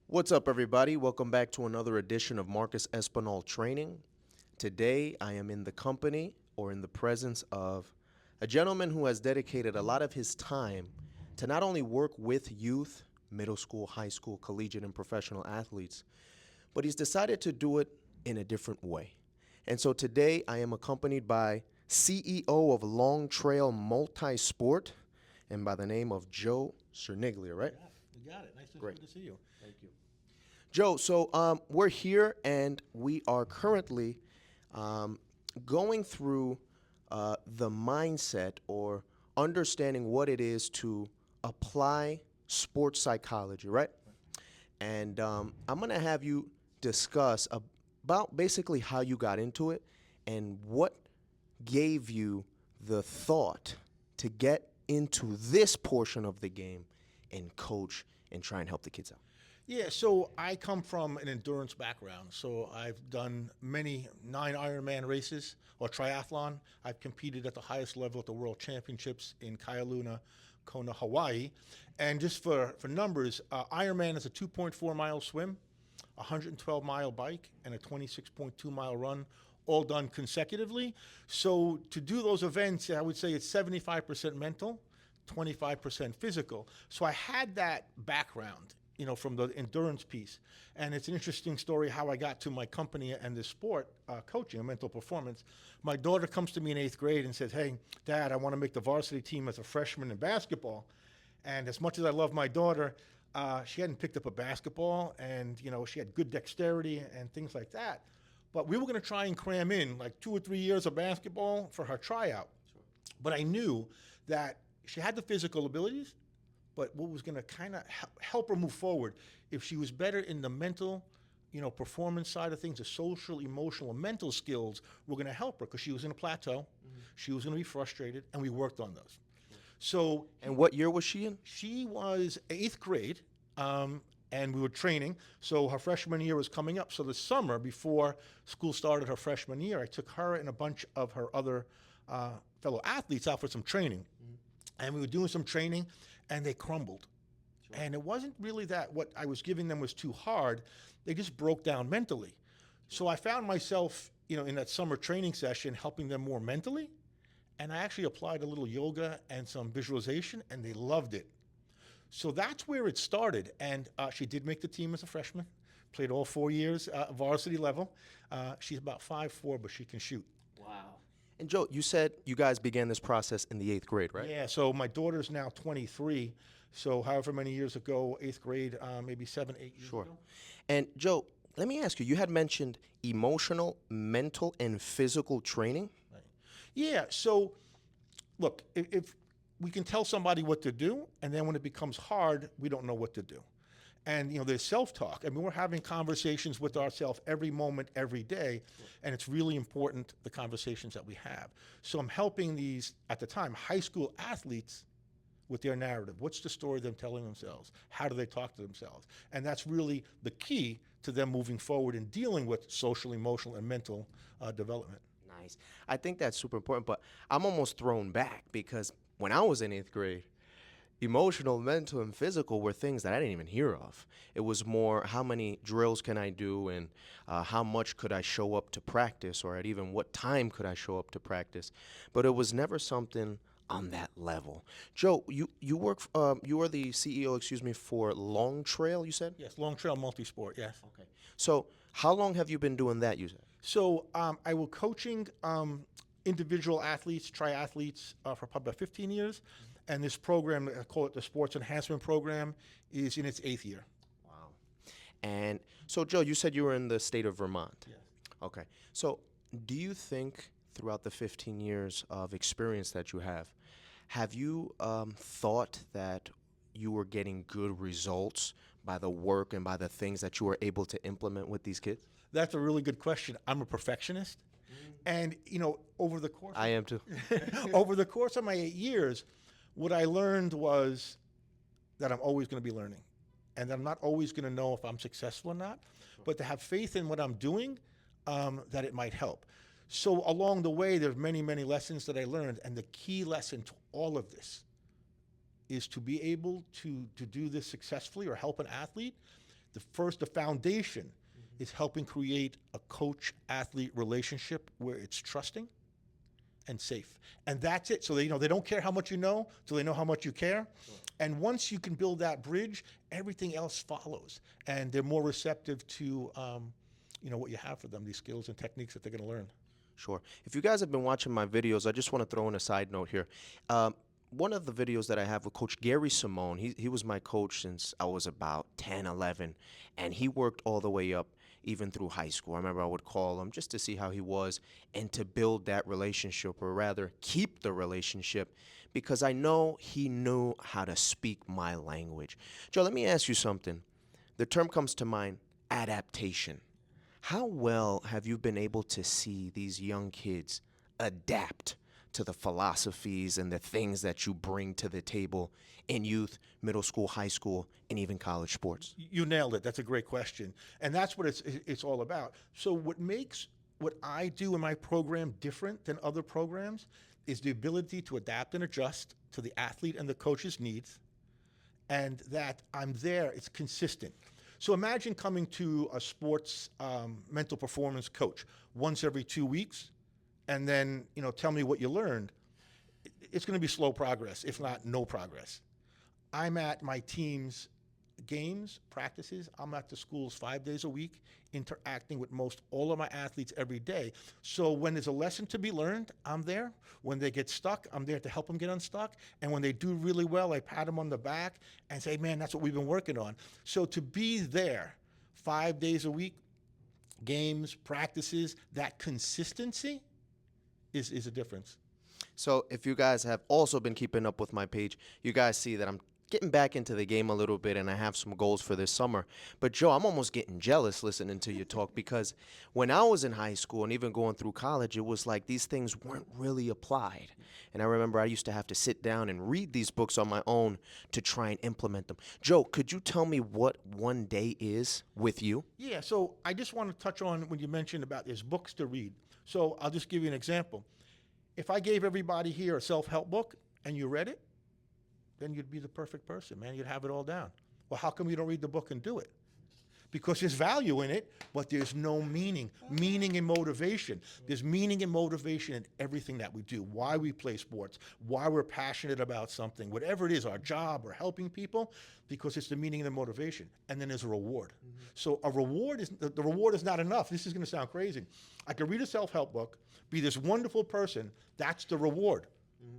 What's up, everybody? Welcome back to another edition of Marcus Espinal Training. Today, I am in the company or in the presence of a gentleman who has dedicated a lot of his time to not only work with youth, middle school, high school, collegiate, and professional athletes, but he's decided to do it in a different way. And so today, I am accompanied by CEO of Long Trail MultiSport and by the name of Joe Cerniglia, right? You got it. Nice Great. to see you. Thank you. Joe, so we're here and we are currently um, going through the mindset or understanding what it is to apply sports psychology, right? And I'm going to have you discuss about basically how you got into it and what gave you the thought to get into this portion of the game and coach and try and help the kids out. Yeah, so I come from an endurance background. So I've done many 9 Ironman races or triathlon. I've competed at the highest level at the World Championships in Kailua, Kona, Hawaii. And just for numbers, Ironman is a 2.4-mile swim, a 112-mile bike, and a 26.2-mile run, all done consecutively. So to do those events, I would say it's 75% mental, 25% physical. So I had that background, from the endurance piece. And it's an interesting story how I got to my company and this sport, coaching and mental performance. My daughter comes to me in 8th grade and says, "Hey, Dad, I want to make the varsity team as a freshman in basketball." And as much as I love my daughter, she hadn't picked up a basketball, and she had good dexterity and things like that. But we were going to try and cram in like 2 or 3 years of basketball for her tryout. Sure. But I knew that she had the physical abilities, but what was going to kind of help her move forward, if she was better in the mental, performance side of things, the social, emotional, and mental skills were going to help her because she was in a plateau. Mm-hmm. She was going to be frustrated, and we worked on those. So, and what year was she in? She was 8th grade, and we were training. So her freshman year was coming up. So the summer before school started her freshman year, I took her and a bunch of her other fellow athletes out for some training. Mm-hmm. And we were doing some training, and they crumbled. Sure. And it wasn't really that what I was giving them was too hard. They just broke down mentally. So I found myself, in that summer training session helping them more mentally. And I actually applied a little yoga and some visualization, and they loved it. So that's where it started. And she did make the team as a freshman, played all 4 years varsity level. She's about 5'4", but she can shoot. Wow. And Joe, you said you guys began this process in the 8th grade, right? Yeah, so my daughter's now 23. So however many years ago, 8th grade, maybe 7, 8 years Sure. ago. And Joe, let me ask you, you had mentioned emotional, mental, and physical training. Right. Yeah, so look, if we can tell somebody what to do, and then when it becomes hard, we don't know what to do. And there's self-talk. I mean, we're having conversations with ourselves every moment, every day, and it's really important, the conversations that we have. So I'm helping these, at the time, high school athletes with their narrative. What's the story they're telling themselves? How do they talk to themselves? And that's really the key to them moving forward and dealing with social, emotional, and mental development. Nice. I think that's super important, but I'm almost thrown back because when I was in 8th grade, emotional, mental, and physical were things that I didn't even hear of. It was more how many drills can I do and how much could I show up to practice, or at even what time could I show up to practice. But it was never something on that level. Joe, you work you are the CEO, for Long Trail, you said? Yes, Long Trail MultiSport, yes. Okay. So how long have you been doing that, you said? So I was coaching individual athletes, triathletes, for probably about 15 years. And this program, I call it the Sports Enhancement Program, is in its 8th year. Wow. And so, Joe, you said you were in the state of Vermont. Yes. Okay. So do you think throughout the 15 years of experience that you have you thought that you were getting good results by the work and by the things that you were able to implement with these kids? That's a really good question. I'm a perfectionist. And, over the course... I am too. Over the course of my 8 years, what I learned was that I'm always going to be learning, and that I'm not always going to know if I'm successful or not, but to have faith in what I'm doing, that it might help. So along the way, there's many, many lessons that I learned, and the key lesson to all of this is to be able to do this successfully or help an athlete. The foundation is helping create a coach-athlete relationship where it's trusting and safe. And that's it. So they don't care how much you know, so they know how much you care. Sure. And once you can build that bridge, everything else follows. And they're more receptive to what you have for them, these skills and techniques that they're going to learn. Sure. If you guys have been watching my videos, I just want to throw in a side note here. One of the videos that I have with Coach Gary Simone, he was my coach since I was about 10, 11, and he worked all the way up even through high school. I remember I would call him just to see how he was and to build that relationship, or rather keep the relationship, because I know he knew how to speak my language. Joe, let me ask you something. The term comes to mind, adaptation. How well have you been able to see these young kids adapt to the philosophies and the things that you bring to the table in youth, middle school, high school, and even college sports? You nailed it. That's a great question. And that's what it's all about. So what makes what I do in my program different than other programs is the ability to adapt and adjust to the athlete and the coach's needs, and that I'm there, it's consistent. So imagine coming to a sports mental performance coach once every 2 weeks, and then tell me what you learned. It's going to be slow progress, if not no progress. I'm at my team's games, practices. I'm at the schools 5 days a week, interacting with most all of my athletes every day. So when there's a lesson to be learned, I'm there. When they get stuck, I'm there to help them get unstuck. And when they do really well, I pat them on the back and say, man, that's what we've been working on. So to be there 5 days a week, games, practices, that consistency is a difference. So if you guys have also been keeping up with my page, you guys see that I'm getting back into the game a little bit, and I have some goals for this summer. But Joe, I'm almost getting jealous listening to you talk, because when I was in high school and even going through college, it was like these things weren't really applied. And I remember I used to have to sit down and read these books on my own to try and implement them. Joe, could you tell me what one day is with you? Yeah, so I just want to touch on when you mentioned about there's books to read. So I'll just give you an example. If I gave everybody here a self-help book and you read it, then you'd be the perfect person, man. You'd have it all down. Well, how come you don't read the book and do it? Because there's value in it, but there's no meaning and motivation. There's meaning and motivation in everything that we do, why we play sports, why we're passionate about something, whatever it is, our job or helping people, because it's the meaning and the motivation. And then there's a reward. Mm-hmm. So a reward the reward is not enough. This is going to sound crazy. I could read a self-help book, be this wonderful person. That's the reward. Mm-hmm.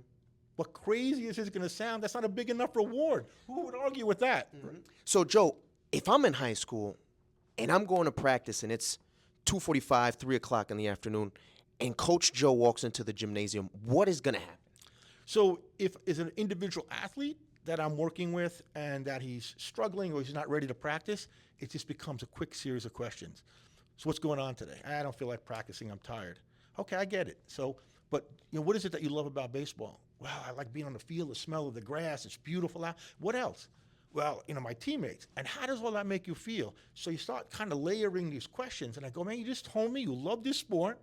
What crazy is this going to sound? That's not a big enough reward. Who would argue with that? Mm-hmm. So, Joe, if I'm in high school and I'm going to practice and it's 2:45, 3 o'clock in the afternoon, and Coach Joe walks into the gymnasium, what is going to happen? So if it's an individual athlete that I'm working with and that he's struggling or he's not ready to practice, it just becomes a quick series of questions. So what's going on today? I don't feel like practicing. I'm tired. Okay, I get it. So, but what is it that you love about baseball? Well, I like being on the field, the smell of the grass. It's beautiful out. What else? Well, my teammates. And how does all that make you feel? So you start kind of layering these questions. And I go, man, you just told me you love this sport.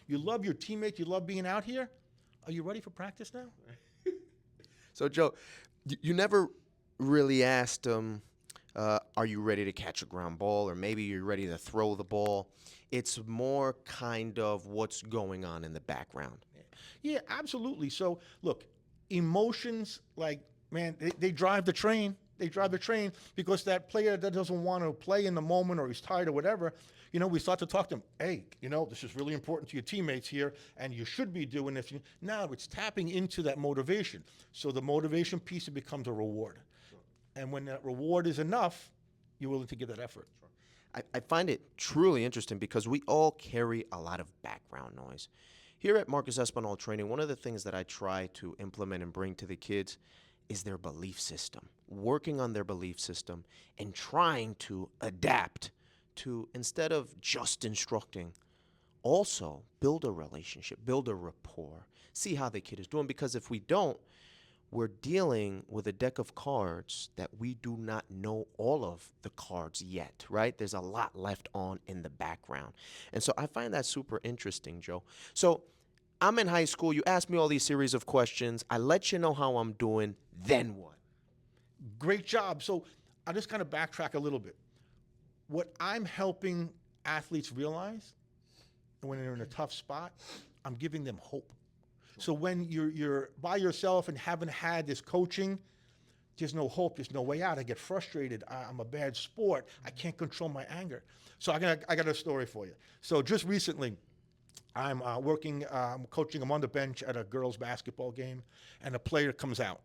You love your teammates. You love being out here. Are you ready for practice now? So, Joe, you never really asked are you ready to catch a ground ball, or maybe you're ready to throw the ball. It's more kind of what's going on in the background. Yeah, absolutely. So, look, emotions, like, man, they drive the train. They drive the train because that player that doesn't want to play in the moment or he's tired or whatever, we start to talk to them. Hey, this is really important to your teammates here, and you should be doing this. Now it's tapping into that motivation. So the motivation piece, it becomes a reward. Sure. And when that reward is enough, you're willing to give that effort. Sure. I find it truly interesting because we all carry a lot of background noise. Here at Marcus Espinal Training, one of the things that I try to implement and bring to the kids is their belief system, working on their belief system and trying to adapt to, instead of just instructing, also build a relationship, build a rapport, see how the kid is doing. Because if we don't, we're dealing with a deck of cards that we do not know all of the cards yet, right? There's a lot left on in the background. And so I find that super interesting, Joe. So I'm in high school. You ask me all these series of questions. I let you know how I'm doing. Then what? Great job. So I'll just kind of backtrack a little bit. what I'm helping athletes realize when they're in a tough spot, I'm giving them hope. So when you're by yourself and haven't had this coaching, there's no hope, there's no way out. I get frustrated. I'm a bad sport. I can't control my anger. So I got a story for you. So just recently, I'm I'm coaching, I'm on the bench at a girls' basketball game, and a player comes out.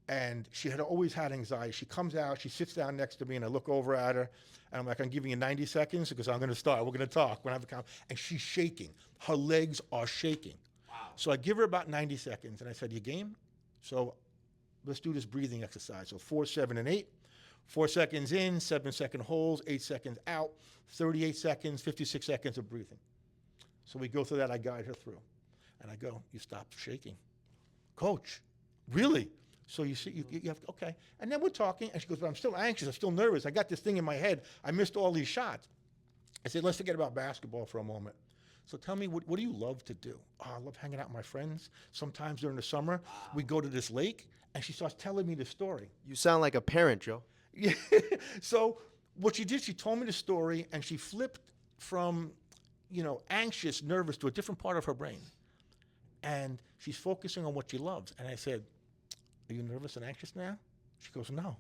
And she had always had anxiety. She comes out, she sits down next to me, and I look over at her, and I'm like, I'm giving you 90 seconds because I'm going to start. We're going to talk. We're going to have a conversation. And she's shaking. Her legs are shaking. Wow. So I give her about 90 seconds, and I said, you game? So let's do this breathing exercise. So 4, 7, and 8. 4 seconds in, 7-second holds, 8 seconds out, 38 seconds, 56 seconds of breathing. So we go through that. I guide her through. And I go, you stop shaking. Coach, really? So you see, you have, okay. And then we're talking, and she goes, but I'm still anxious. I'm still nervous. I got this thing in my head. I missed all these shots. I said, let's forget about basketball for a moment. So tell me, what do you love to do? Oh, I love hanging out with my friends. Sometimes during the summer, we go to this lake, and she starts telling me the story. You sound like a parent, Joe. Yeah. So what she did, she told me the story, and she flipped from, anxious, nervous to a different part of her brain. And she's focusing on what she loves. And I said, are you nervous and anxious now? She goes, no.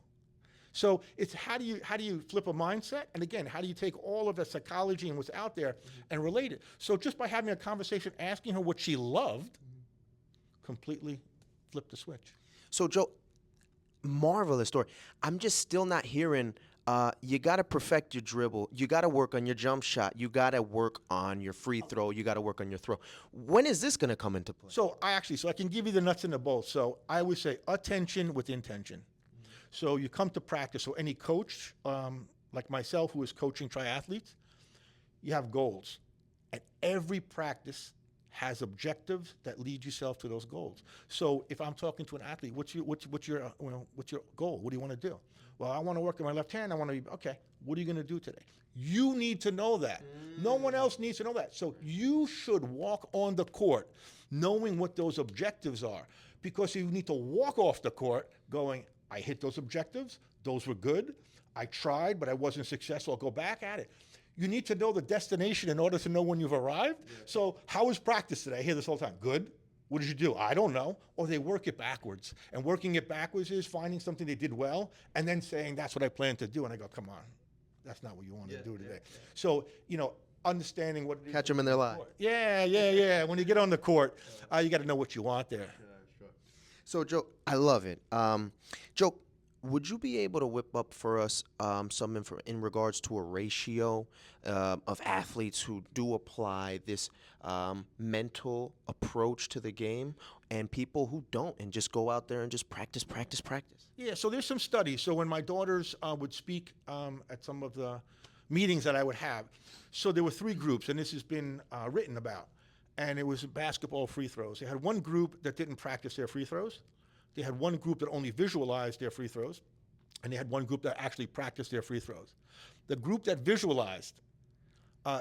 So it's how do you flip a mindset? And again, how do you take all of the psychology and what's out there and relate it? So just by having a conversation, asking her what she loved, completely flipped the switch. So, Joe, marvelous story. I'm just still not hearing, you got to perfect your dribble. You got to work on your jump shot. You got to work on your free throw. You got to work on your throw. When is this going to come into play? So I can give you the nuts and the bolts. So I always say attention with intention. So you come to practice. So any coach, like myself, who is coaching triathletes, you have goals. And every practice has objectives that lead yourself to those goals. So if I'm talking to an athlete, what's your goal? What do you want to do? Well, I want to work on my left hand. I want to be, okay, what are you going to do today? You need to know that. No one else needs to know that. So you should walk on the court knowing what those objectives are, because you need to walk off the court going, I hit those objectives. Those were good. I tried, but I wasn't successful. I'll go back at it. You need to know the destination in order to know when you've arrived. Yeah. So how was practice today? I hear this all the time. Good. What did you do? I don't know. Or they work it backwards. And working it backwards is finding something they did well and then saying, that's what I plan to do. And I go, come on, that's not what you want to do today. Yeah. So, understanding what it is. Catch them in their lie. Yeah. When you get on the court, you got to know what you want there. Sure. So, Joe, I love it. Joe, would you be able to whip up for us some info in regards to a ratio of athletes who do apply this mental approach to the game and people who don't and just go out there and just practice? Yeah, so there's some studies. So when my daughters would speak at some of the meetings that I would have, so there were 3 groups, and this has been written about, and it was basketball free throws. They had one group that didn't practice their free throws. They had one group that only visualized their free throws, and they had one group that actually practiced their free throws. The group that visualized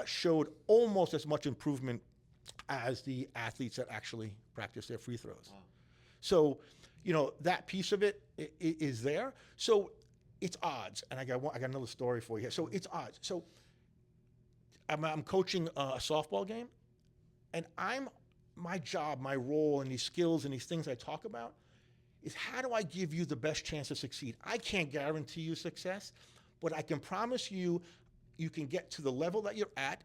showed almost as much improvement as the athletes that actually practiced their free throws. Wow. So, that piece of it is there. So it's odds, and I got another story for you here. So it's odds. So I'm coaching a softball game, and my job, my role, and these skills and these things I talk about is how do I give you the best chance to succeed? I can't guarantee you success, but I can promise you can get to the level that you're at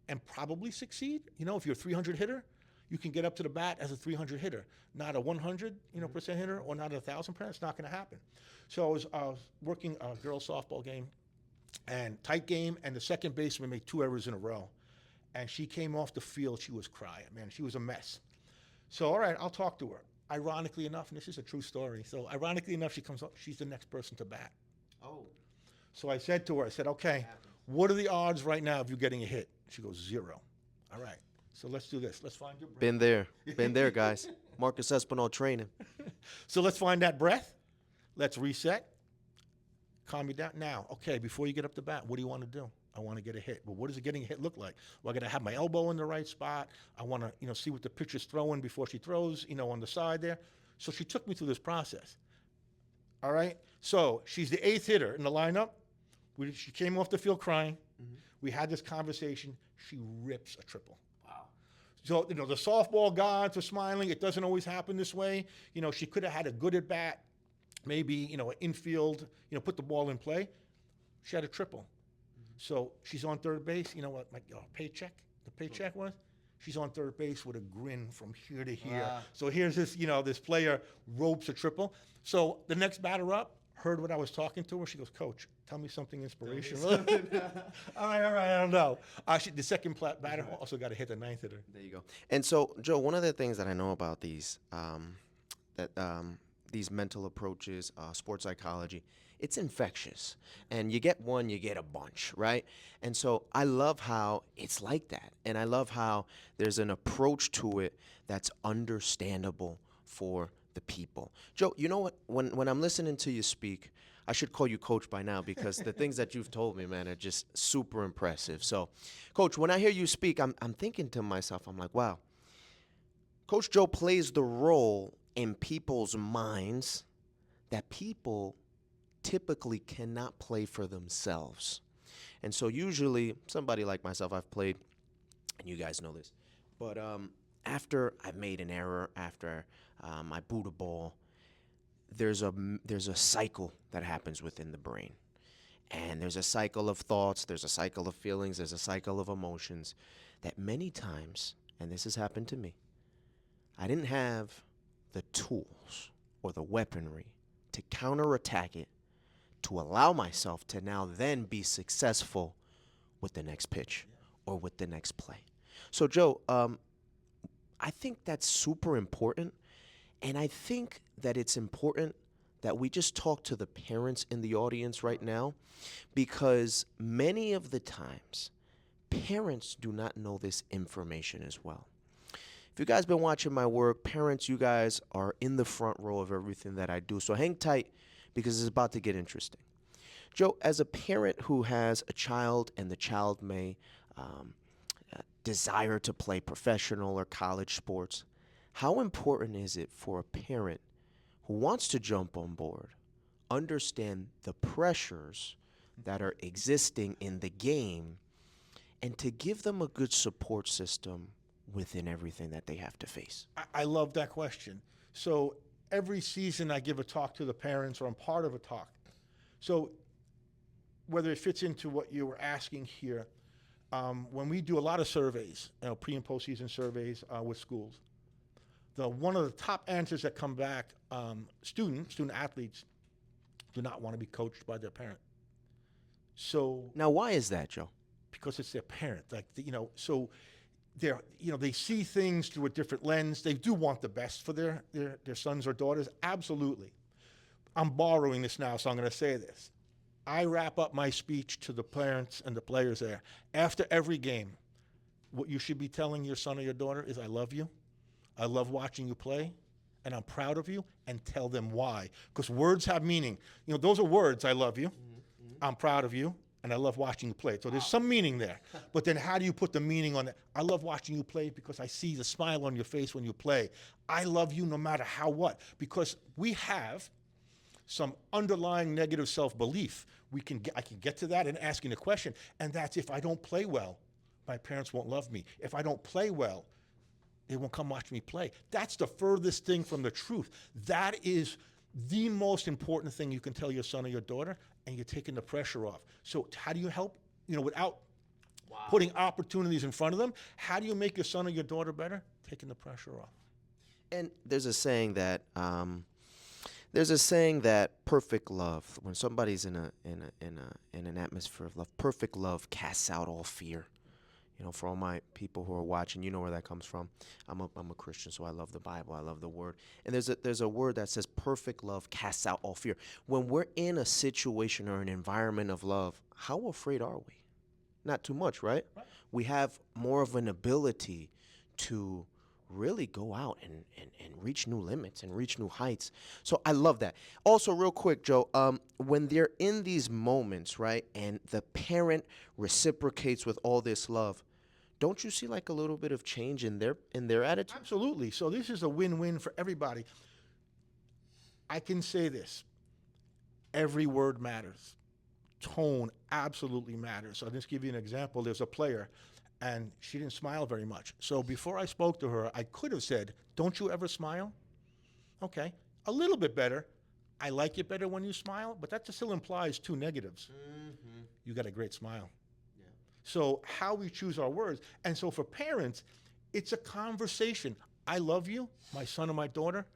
and probably succeed. If you're a 300 hitter, you can get up to the bat as a 300 hitter, not a 100 percent hitter or not a 1,000%. It's not going to happen. So I was working a girls softball game, and tight game, and the second baseman made 2 errors in a row, and she came off the field. She was crying, man. She was a mess. So all right, I'll talk to her. Ironically enough, and this is a true story, so ironically enough, she comes up, she's the next person to bat. Oh. So I said to her, okay, what are the odds right now of you getting a hit? She goes, 0. All right, so let's do this. Let's find your breath. Been there, guys. Marcus Espinal training. So let's find that breath. Let's reset. Calm you down. Now, okay, before you get up to bat, what do you want to do? I want to get a hit. Well, what does getting a hit look like? Well, I got to have my elbow in the right spot. I want to, see what the pitcher's throwing before she throws, on the side there. So she took me through this process. All right? So she's the 8th hitter in the lineup. She came off the field crying. We had this conversation. She rips a triple. Wow. So, the softball gods are smiling. It doesn't always happen this way. She could have had a good at bat, maybe, an infield, put the ball in play. She had a triple. So she's on third base. You know what the paycheck was? She's on third base with a grin from here to here. Wow. So here's this, this player ropes a triple. So the next batter up heard what I was talking to her. She goes, "Coach, tell me something inspirational." all right, I don't know. The second batter also got to hit the ninth hitter. There you go. And so, Joe, one of the things that I know about these these mental approaches, sports psychology, it's infectious. And you get one, you get a bunch, right? And so I love how it's like that. And I love how there's an approach to it that's understandable for the people. Joe, you know what? When I'm listening to you speak, I should call you Coach by now because the things that you've told me, man, are just super impressive. So, Coach, when I hear you speak, I'm thinking to myself, I'm like, wow, Coach Joe plays the role in people's minds that people typically cannot play for themselves. And so usually somebody like myself, I've played, and you guys know this, but after I've made an error, after I boot a ball, there's a cycle that happens within the brain. And there's a cycle of thoughts, there's a cycle of feelings, there's a cycle of emotions that many times, and this has happened to me, I didn't have the tools or the weaponry to counterattack it, to allow myself to now then be successful with the next pitch or with the next play. So, Joe, I think that's super important. And I think that it's important that we just talk to the parents in the audience right now, because many of the times, parents do not know this information as well. If you guys been watching my work, parents, you guys are in the front row of everything that I do. So hang tight because it's about to get interesting. Joe, as a parent who has a child and the child may desire to play professional or college sports, how important is it for a parent who wants to jump on board, understand the pressures that are existing in the game, and to give them a good support system within everything that they have to face? I love that question. So every season I give a talk to the parents, or I'm part of a talk. So whether it fits into what you were asking here, when we do a lot of surveys, pre and postseason surveys with schools, one of the top answers that come back, student athletes do not want to be coached by their parent. So Now, why is that, Joe? because it's their parent, so they see things through a different lens. They do want the best for their sons or daughters, absolutely. I'm borrowing this now, so I'm going to say this. I wrap up my speech to the parents and the players there. After every game, what you should be telling your son or your daughter is, "I love you. I love watching you play, and I'm proud of you," and tell them why. Because words have meaning. Those are words, "I love you, I'm proud of you, and I love watching you play." So there's some meaning there. But then how do you put the meaning on it? "I love watching you play because I see the smile on your face when you play. I love you no matter how what." Because we have some underlying negative self-belief. I can get to that in asking a question, and that's, if I don't play well, my parents won't love me. If I don't play well, they won't come watch me play. That's the furthest thing from the truth. That is the most important thing you can tell your son or your daughter, and you're taking the pressure off. So how do you help, without putting opportunities in front of them? How do you make your son or your daughter better? Taking the pressure off. And there's a saying that perfect love, when somebody's in an atmosphere of love, perfect love casts out all fear. For all my people who are watching, you know where that comes from. I'm a Christian, so I love the Bible. I love the Word. And there's a word that says perfect love casts out all fear. When we're in a situation or an environment of love, how afraid are we? Not too much, right? We have more of an ability to really go out and reach new limits and reach new heights. So I love that. Also, real quick, Joe, when they're in these moments, right, and the parent reciprocates with all this love, don't you see like a little bit of change in their attitude? Absolutely. So this is a win-win for everybody. I can say this. Every word matters. tone absolutely matters. So I'll just give you an example. There's a player, and she didn't smile very much. So before I spoke to her, I could have said, "Don't you ever smile?" Okay, a little bit better. I like it better when you smile, but that still implies two negatives. Mm-hmm. You got a great smile. Yeah. So how we choose our words. And so for parents, it's a conversation. I love you, my son or my daughter,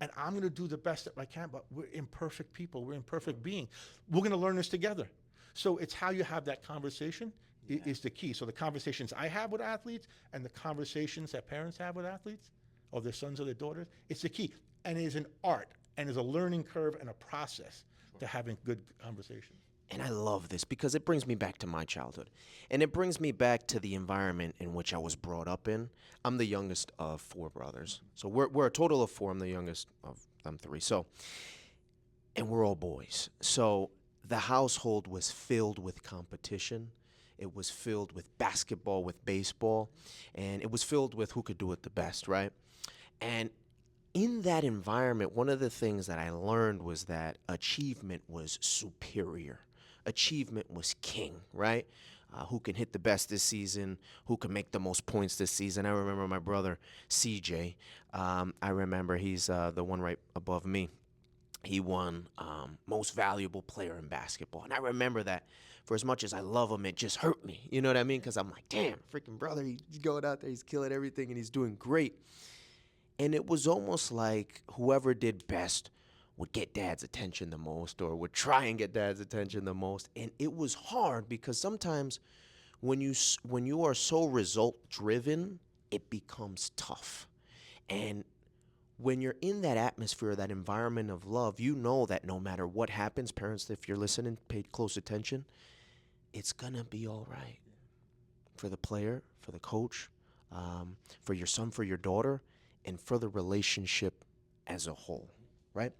and I'm going to do the best that I can, but we're imperfect people. We're imperfect beings. We're going to learn this together. So it's how you have that conversation is the key. So the conversations I have with athletes and the conversations that parents have with athletes or their sons or their daughters, it's the key. And it is an art and is a learning curve and a process to having good conversations. And I love this because it brings me back to my childhood. And it brings me back to the environment in which I was brought up in. I'm the youngest of four brothers. So we're a total of four. I'm the youngest of them three. So, and we're all boys. So the household was filled with competition. It was filled with basketball, with baseball, and it was filled with who could do it the best, right? And in that environment, one of the things that I learned was that achievement was superior. Achievement was king, right? Who can hit the best this season? Who can make the most points this season? I remember my brother, CJ. I remember he's the one right above me. He won most valuable player in basketball. And I remember that for as much as I love him, it just hurt me. You know what I mean? Because I'm like, damn, freaking brother, he's going out there, he's killing everything, and he's doing great. And it was almost like whoever did best would get dad's attention the most or would try and get dad's attention the most. And it was hard because sometimes when you are so result driven, it becomes tough. And when you're in that atmosphere, that environment of love, you know that no matter what happens, parents, if you're listening, pay close attention, it's going to be all right. For the player, for the coach, for your son, for your daughter, and for the relationship as a whole, right?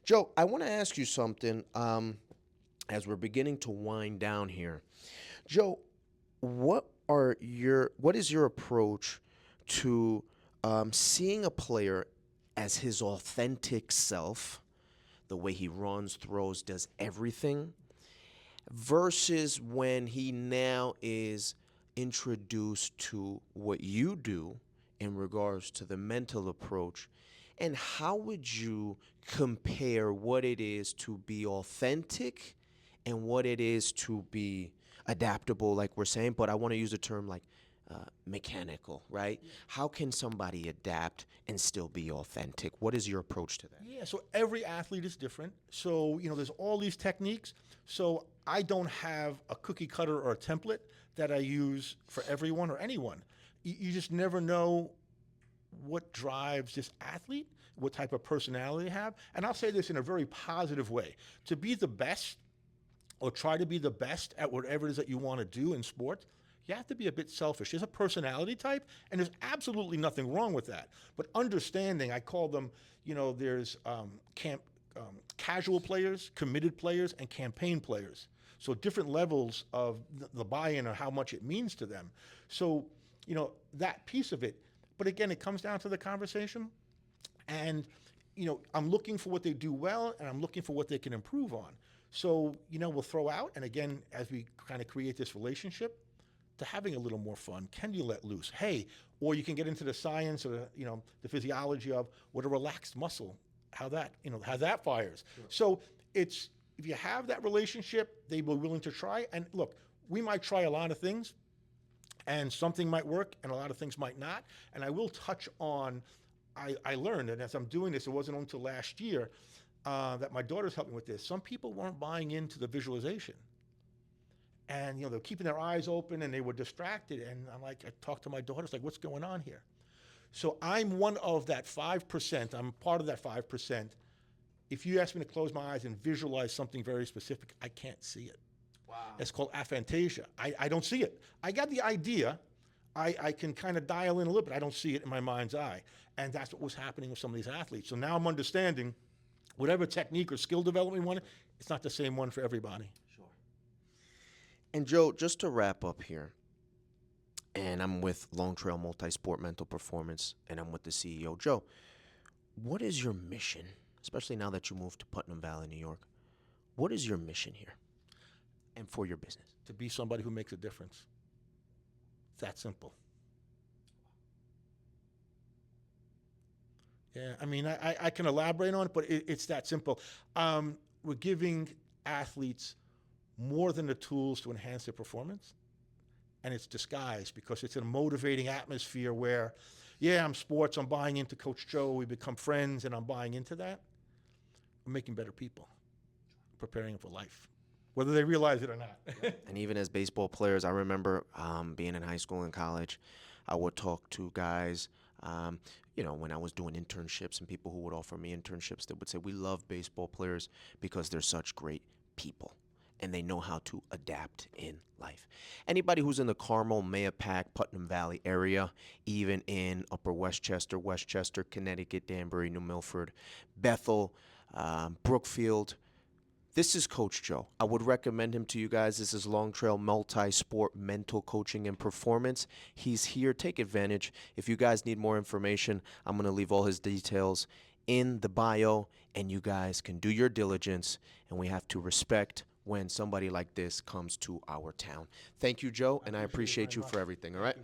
Joe, I want to ask you something as we're beginning to wind down here. Joe, what is your approach to seeing a player as his authentic self, the way he runs, throws, does everything, versus when he now is introduced to what you do in regards to the mental approach? And how would you compare what it is to be authentic and what it is to be adaptable, like we're saying? But I want to use the term like mechanical, right? How can somebody adapt and still be authentic? What is your approach to that? Yeah, so every athlete is different. So, there's all these techniques. So I don't have a cookie cutter or a template that I use for everyone or anyone. You just never know what drives this athlete, what type of personality they have. And I'll say this in a very positive way. To be the best or try to be the best at whatever it is that you want to do in sports, you have to be a bit selfish. There's a personality type, and there's absolutely nothing wrong with that. But understanding, I call them, there's casual players, committed players, and campaign players. So different levels of the buy-in or how much it means to them. So, that piece of it. But again, it comes down to the conversation. And, I'm looking for what they do well, and I'm looking for what they can improve on. So, we'll throw out, and again, as we kind of create this relationship, to having a little more fun. Can you let loose? Hey, or you can get into the science or the physiology of what a relaxed muscle, how that fires. Sure. So it's if you have that relationship, they will be willing to try. And look, we might try a lot of things, and something might work, and a lot of things might not. And I will touch on. I learned, and as I'm doing this, it wasn't until last year that my daughter's helping with this. Some people weren't buying into the visualization. And, they're keeping their eyes open and they were distracted. And I talked to my daughter, it's like, what's going on here? So I'm one of that 5%. I'm part of that 5%. If you ask me to close my eyes and visualize something very specific, I can't see it. Wow. It's called aphantasia. I don't see it. I got the idea. I can kind of dial in a little bit. I don't see it in my mind's eye. And that's what was happening with some of these athletes. So now I'm understanding whatever technique or skill development we want, it's not the same one for everybody. And Joe, just to wrap up here, and I'm with Long Trail MultiSport Mental Performance, and I'm with the CEO. Joe, what is your mission, especially now that you moved to Putnam Valley, New York? What is your mission here? and for your business? To be somebody who makes a difference. It's that simple. Yeah, I mean, I can elaborate on it, but it's that simple. We're giving athletes more than the tools to enhance their performance, and it's disguised because it's a motivating atmosphere where, yeah, I'm sports, I'm buying into Coach Joe, we become friends, and I'm buying into that. We're making better people, preparing them for life, whether they realize it or not. And even as baseball players, I remember being in high school and college, I would talk to guys, when I was doing internships and people who would offer me internships, they would say, we love baseball players because they're such great people and they know how to adapt in life. Anybody who's in the Carmel, Mahopac, Putnam Valley area, even in Upper Westchester, Connecticut, Danbury, New Milford, Bethel, Brookfield, this is Coach Joe. I would recommend him to you guys. This is Long Trail MultiSport Mental Coaching and Performance. He's here. Take advantage. If you guys need more information, I'm going to leave all his details in the bio, and you guys can do your diligence, and we have to respect when somebody like this comes to our town. Thank you, Joe, and I appreciate you for everything, all right?